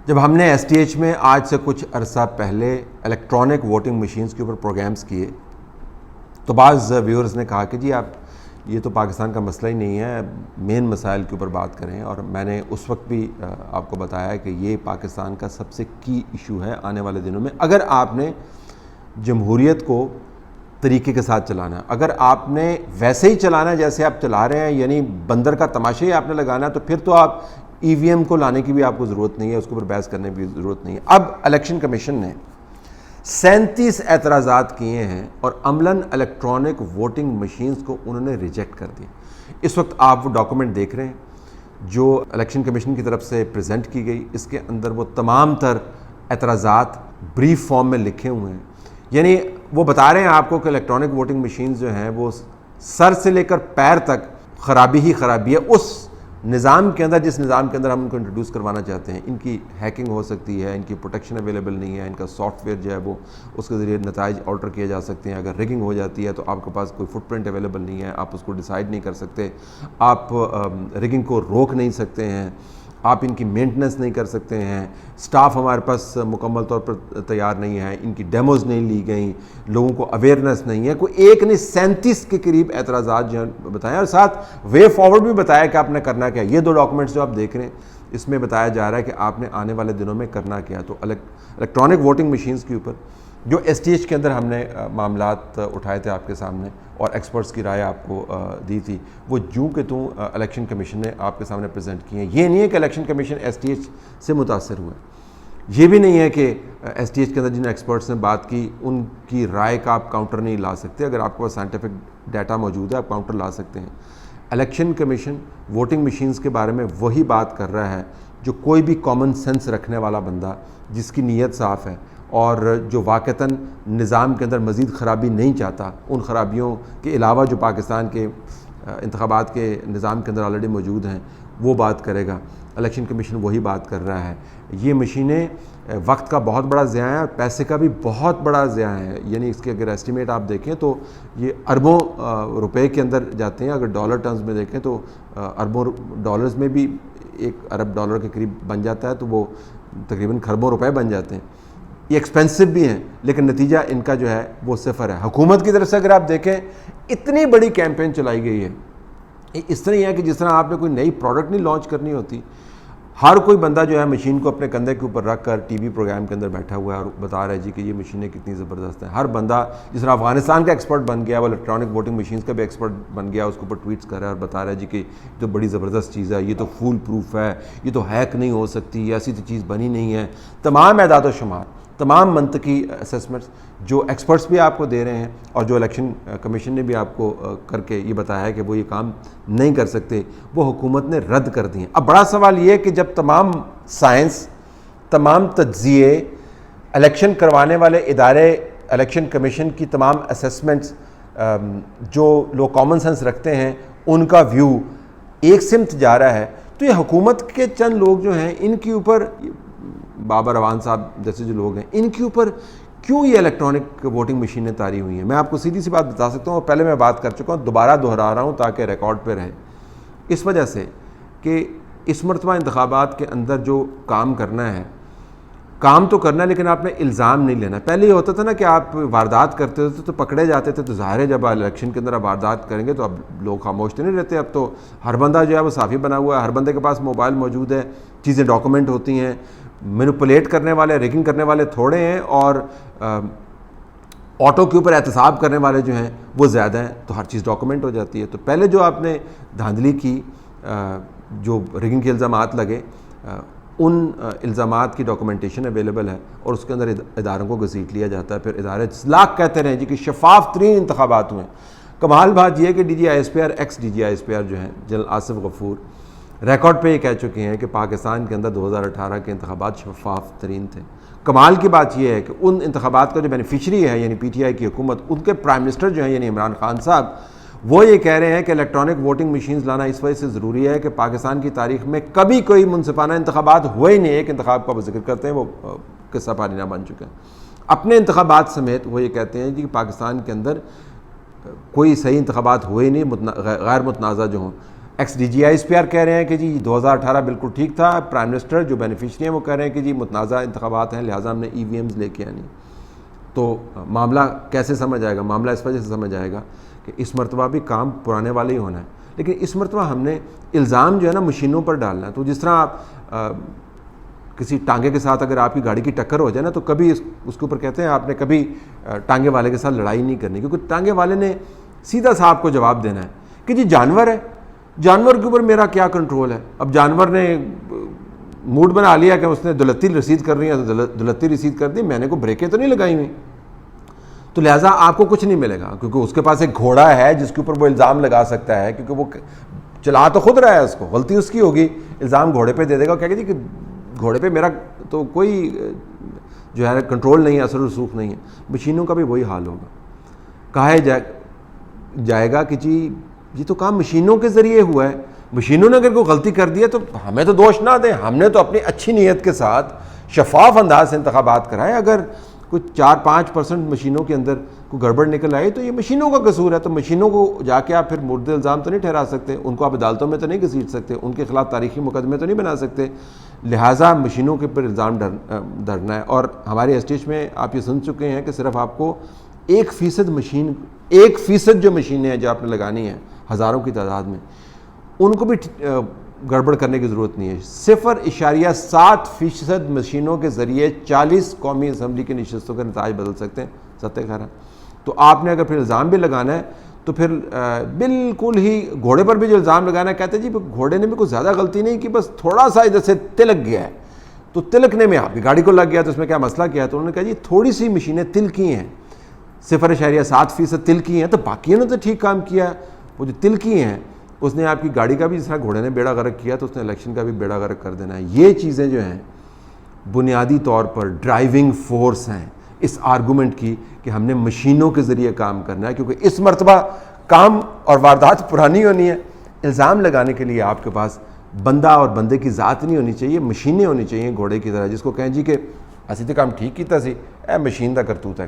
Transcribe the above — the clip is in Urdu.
جب ہم نے ایس ٹی ایچ میں آج سے کچھ عرصہ پہلے الیکٹرانک ووٹنگ مشینز کے اوپر پروگرامز کیے تو بعض ویورز نے کہا کہ جی آپ یہ تو پاکستان کا مسئلہ ہی نہیں ہے، مین مسائل کے اوپر بات کریں، اور میں نے اس وقت بھی آپ کو بتایا کہ یہ پاکستان کا سب سے کی ایشو ہے آنے والے دنوں میں۔ اگر آپ نے جمہوریت کو طریقے کے ساتھ چلانا ہے، اگر آپ نے ویسے ہی چلانا ہے جیسے آپ چلا رہے ہیں، یعنی بندر کا تماشا ہی آپ نے لگانا ہے، تو پھر تو آپ ای وی ایم کو لانے کی بھی آپ کو ضرورت نہیں ہے، اس کے اوپر بحث کرنے کی بھی ضرورت نہیں ہے۔ اب الیکشن کمیشن نے 37 اعتراضات کیے ہیں اور عملاً الیکٹرانک ووٹنگ مشینز کو انہوں نے ریجیکٹ کر دی۔ اس وقت آپ وہ ڈاکومنٹ دیکھ رہے ہیں جو الیکشن کمیشن کی طرف سے پریزنٹ کی گئی، اس کے اندر وہ تمام تر اعتراضات بریف فارم میں لکھے ہوئے ہیں۔ یعنی وہ بتا رہے ہیں آپ کو کہ الیکٹرانک ووٹنگ مشینز جو ہیں وہ سر سے لے کر پیر تک خرابی ہی خرابی ہے۔ اس نظام کے اندر، جس نظام کے اندر ہم ان کو انٹروڈیوس کروانا چاہتے ہیں، ان کی ہیکنگ ہو سکتی ہے، ان کی پروٹیکشن اویلیبل نہیں ہے، ان کا سافٹ ویئر جو ہے وہ اس کے ذریعے نتائج آلٹر کیے جا سکتے ہیں۔ اگر ریگنگ ہو جاتی ہے تو آپ کے پاس کوئی فٹ پرنٹ اویلیبل نہیں ہے، آپ اس کو ڈیسائیڈ نہیں کر سکتے، آپ ریگنگ کو روک نہیں سکتے ہیں، آپ ان کی مینٹننس نہیں کر سکتے ہیں، سٹاف ہمارے پاس مکمل طور پر تیار نہیں ہے، ان کی ڈیموز نہیں لی گئیں، لوگوں کو اویئرنیس نہیں ہے۔ کوئی ایک نہیں 37 کے قریب اعتراضات جو ہیں بتائیں، اور ساتھ وے فارورڈ بھی بتایا کہ آپ نے کرنا کیا۔ یہ 2 ڈاکومنٹس جو آپ دیکھ رہے ہیں اس میں بتایا جا رہا ہے کہ آپ نے آنے والے دنوں میں کرنا کیا۔ تو الیکٹرانک ووٹنگ مشینز کے اوپر جو ایس ٹی ایچ کے اندر ہم نے معاملات اٹھائے تھے آپ کے سامنے اور ایکسپرٹس کی رائے آپ کو دی تھی، وہ جوں کہ توں الیکشن کمیشن نے آپ کے سامنے پریزنٹ کی ہیں۔ یہ نہیں ہے کہ election commission S T H سے متاثر ہوئے، یہ بھی نہیں ہے کہ ایس ٹی ایچ کے اندر جن ایکسپرٹس نے بات کی ان کی رائے کا آپ کاؤنٹر نہیں لا سکتے۔ اگر آپ کے پاس سائنٹیفک ڈیٹا موجود ہے آپ کاؤنٹر لا سکتے ہیں۔ الیکشن کمیشن ووٹنگ مشینز کے بارے میں وہی بات کر رہا ہے جو کوئی بھی کامن سینس رکھنے والا بندہ، جس کی نیت صاف ہے اور جو واقعتاً نظام کے اندر مزید خرابی نہیں چاہتا، ان خرابیوں کے علاوہ جو پاکستان کے انتخابات کے نظام کے اندر آلریڈی موجود ہیں، وہ بات کرے گا۔ الیکشن کمیشن وہی بات کر رہا ہے۔ یہ مشینیں وقت کا بہت بڑا ضیاع ہے اور پیسے کا بھی بہت بڑا ضیاع ہے۔ یعنی اس کے اگر ایسٹیمیٹ آپ دیکھیں تو یہ اربوں روپے کے اندر جاتے ہیں۔ اگر ڈالر ٹرمز میں دیکھیں تو اربوں ڈالرز میں بھی 1 ارب ڈالر کے قریب بن جاتا ہے، تو وہ تقریباً کھربوں روپے بن جاتے ہیں۔ یہ ایکسپینسو بھی ہیں لیکن نتیجہ ان کا جو ہے وہ صفر ہے۔ حکومت کی طرف سے اگر آپ دیکھیں اتنی بڑی کیمپین چلائی گئی ہے، اس طرح ہی ہے کہ جس طرح آپ نے کوئی نئی پروڈکٹ نہیں لانچ کرنی ہوتی، ہر کوئی بندہ جو ہے مشین کو اپنے کندھے کے اوپر رکھ کر ٹی وی پروگرام کے اندر بیٹھا ہوا ہے اور بتا رہا ہے جی کہ یہ مشینیں کتنی زبردست ہیں۔ ہر بندہ جس طرح افغانستان کا ایکسپرٹ بن گیا، وہ الیکٹرانک ووٹنگ مشینز کا بھی ایکسپرٹ بن گیا، اس کے اوپر ٹویٹس کر رہا ہے اور بتا رہا ہے جی کہ یہ تو بڑی زبردست چیز ہے، یہ تو فول پروف ہے، یہ تو ہیک نہیں ہو سکتی، ایسی تو چیز بنی نہیں ہے۔ تمام اعداد و شمار، تمام منطقی اسیسمنٹس جو ایکسپرٹس بھی آپ کو دے رہے ہیں اور جو الیکشن کمیشن نے بھی آپ کو کر کے یہ بتایا ہے کہ وہ یہ کام نہیں کر سکتے، وہ حکومت نے رد کر دی ہیں۔ اب بڑا سوال یہ ہے کہ جب تمام سائنس، تمام تجزیے، الیکشن کروانے والے ادارے، الیکشن کمیشن کی تمام اسیسمنٹس، جو لوگ کامن سینس رکھتے ہیں ان کا ویو ایک سمت جا رہا ہے، تو یہ حکومت کے چند لوگ جو ہیں ان کے اوپر، بابر اعوان صاحب جیسے جو لوگ ہیں، ان کے اوپر کیوں یہ الیکٹرانک ووٹنگ مشینیں طاری ہوئی ہیں؟ میں آپ کو سیدھی سی بات بتا سکتا ہوں، اور پہلے میں بات کر چکا ہوں، دوبارہ دہرا رہا ہوں تاکہ ریکارڈ پہ رہے۔ اس وجہ سے کہ اس مرتبہ انتخابات کے اندر جو کام کرنا ہے، کام تو کرنا ہے لیکن آپ نے الزام نہیں لینا۔ پہلے یہ ہوتا تھا نا کہ آپ واردات کرتے تھے تو پکڑے جاتے تھے، تو ظاہر ہے جب الیکشن کے اندر آپ واردات کریں گے تو اب لوگ خاموش تو نہیں رہتے۔ اب تو ہر بندہ جو ہے وہ صافی بنا ہوا ہے، ہر بندے کے پاس موبائل موجود ہے، چیزیں ڈاکومنٹ ہوتی ہیں۔ مینوپولیٹ کرنے والے، ریگنگ کرنے والے تھوڑے ہیں اور آٹو کے اوپر احتساب کرنے والے جو ہیں وہ زیادہ ہیں، تو ہر چیز ڈاکومنٹ ہو جاتی ہے۔ تو پہلے جو آپ نے دھاندلی کی، جو ریگنگ کے الزامات لگے، ان الزامات کی ڈاکومنٹیشن اویلیبل ہے اور اس کے اندر اداروں کو گھسیٹ لیا جاتا ہے۔ پھر ادارے لاکھ کہتے رہے جی کہ شفاف ترین انتخابات ہوئے۔ کمال بات یہ ہے کہ D G I S P R, ex D G I S P R جو ہیں جنرل آصف غفور، ریکارڈ پہ یہ کہہ چکے ہیں کہ پاکستان کے اندر 2018 کے انتخابات شفاف ترین تھے۔ کمال کی بات یہ ہے کہ ان انتخابات کا جو بینیفیشری ہے یعنی پی ٹی آئی کی حکومت، ان کے پرائم منسٹر جو ہیں یعنی عمران خان صاحب، وہ یہ کہہ رہے ہیں کہ الیکٹرانک ووٹنگ مشینز لانا اس وجہ سے ضروری ہے کہ پاکستان کی تاریخ میں کبھی کوئی منصفانہ انتخابات ہوئے ہی نہیں۔ ایک انتخاب کا وہ ذکر کرتے ہیں، وہ قصہ پانی نہ بن چکا ہے۔ اپنے انتخابات سمیت وہ یہ کہتے ہیں جی کہ پاکستان کے اندر کوئی صحیح انتخابات ہوئے نہیں، غیر متنازع جو ہوں۔ ایکس ڈی جی آئی اس پی آر کہہ رہے ہیں کہ جی 2018 بالکل ٹھیک تھا. پرائم منسٹر جو بینیفیشری ہیں وہ کہہ رہے ہیں کہ جی متنازع انتخابات ہیں لہٰذا ہم نے ای وی ایمز لے کے آنی. تو معاملہ کیسے سمجھ آئے گا؟ معاملہ اس وجہ سے سمجھ آئے گا کہ اس مرتبہ بھی کام پرانے والے ہی ہونا ہے, لیکن اس مرتبہ ہم نے الزام جو ہے نا مشینوں پر ڈالنا ہے. تو جس طرح آپ کسی ٹانگے کے ساتھ اگر آپ کی گاڑی کی ٹکر ہو جائے نا تو کبھی اس کے اوپر کہتے ہیں آپ نے کبھی ٹانگے والے کے ساتھ لڑائی نہیں کرنی, کیونکہ ٹانگے والے نے سیدھا سا آپ کو جواب دینا ہے کہ جی جانور ہے, جانور کے اوپر میرا کیا کنٹرول ہے. اب جانور نے موڈ بنا لیا کہ اس نے دولتی رسید کر رہی ہے تو دولتی رسید کر دی, میں نے کوئی بریکیں تو نہیں لگائی ہوئی, تو لہٰذا آپ کو کچھ نہیں ملے گا, کیونکہ اس کے پاس ایک گھوڑا ہے جس کے اوپر وہ الزام لگا سکتا ہے, کیونکہ وہ چلا تو خود رہا ہے, اس کو غلطی اس کی ہوگی, الزام گھوڑے پہ دے دے گا, کہے گا جی کہ گھوڑے پہ میرا تو کوئی جو ہے کنٹرول نہیں ہے, اثر و رسوخ نہیں ہے. مشینوں کا بھی وہی حال ہوگا. کہا جائے گا کہ جی یہ تو کام مشینوں کے ذریعے ہوا ہے, مشینوں نے اگر کوئی غلطی کر دی ہے تو ہمیں تو دوش نہ دیں, ہم نے تو اپنی اچھی نیت کے ساتھ شفاف انداز سے انتخابات کرائے. اگر کوئی 4-5% مشینوں کے اندر کوئی گڑبڑ نکل آئی تو یہ مشینوں کا قصور ہے, تو مشینوں کو جا کے آپ پھر مورد الزام تو نہیں ٹھہرا سکتے, ان کو آپ عدالتوں میں تو نہیں گھسیٹ سکتے, ان کے خلاف تاریخی مقدمے تو نہیں بنا سکتے. لہٰذا مشینوں کے اوپر الزام ڈرنا ہے. اور ہمارے اسٹیج میں آپ یہ سن چکے ہیں کہ صرف آپ کو 1% جو مشینیں ہیں جو آپ نے لگانی ہیں ہزاروں کی تعداد میں, ان کو بھی گڑبڑ کرنے کی ضرورت نہیں ہے. 0.7% مشینوں کے ذریعے 40 قومی اسمبلی کی نشستوں کے نتائج بدل سکتے ہیں. ستہ خیرہ. تو آپ نے اگر پھر الزام بھی لگانا ہے تو پھر بالکل ہی گھوڑے پر بھی جو الزام لگانا ہے, کہتے ہیں جی گھوڑے نے بھی کوئی زیادہ غلطی نہیں کی, بس تھوڑا سا ادھر سے تلک گیا ہے, تو تلکنے میں آپ کی گاڑی کو لگ گیا, تو اس میں کیا مسئلہ کیا ہے؟ تو انہوں نے کہا جی تھوڑی سی مشینیں تلکی ہیں, 0.7% تلکی ہیں, تو باقیوں نے تو ٹھیک کام کیا. وہ جو تلکی ہیں اس نے آپ کی گاڑی کا بھی, جس طرح گھوڑے نے بیڑا غرق کیا تو اس نے الیکشن کا بھی بیڑا غرق کر دینا ہے. یہ چیزیں جو ہیں بنیادی طور پر ڈرائیونگ فورس ہیں اس آرگومنٹ کی کہ ہم نے مشینوں کے ذریعے کام کرنا ہے, کیونکہ اس مرتبہ کام اور واردات پرانی ہونی ہے. الزام لگانے کے لیے آپ کے پاس بندہ اور بندے کی ذات نہیں ہونی چاہیے, مشینیں ہونی چاہیے گھوڑے کی طرح, جس کو کہیں جی کہ اسی تو کام ٹھیک کیتا سی, مشین دا کرتوت ہے.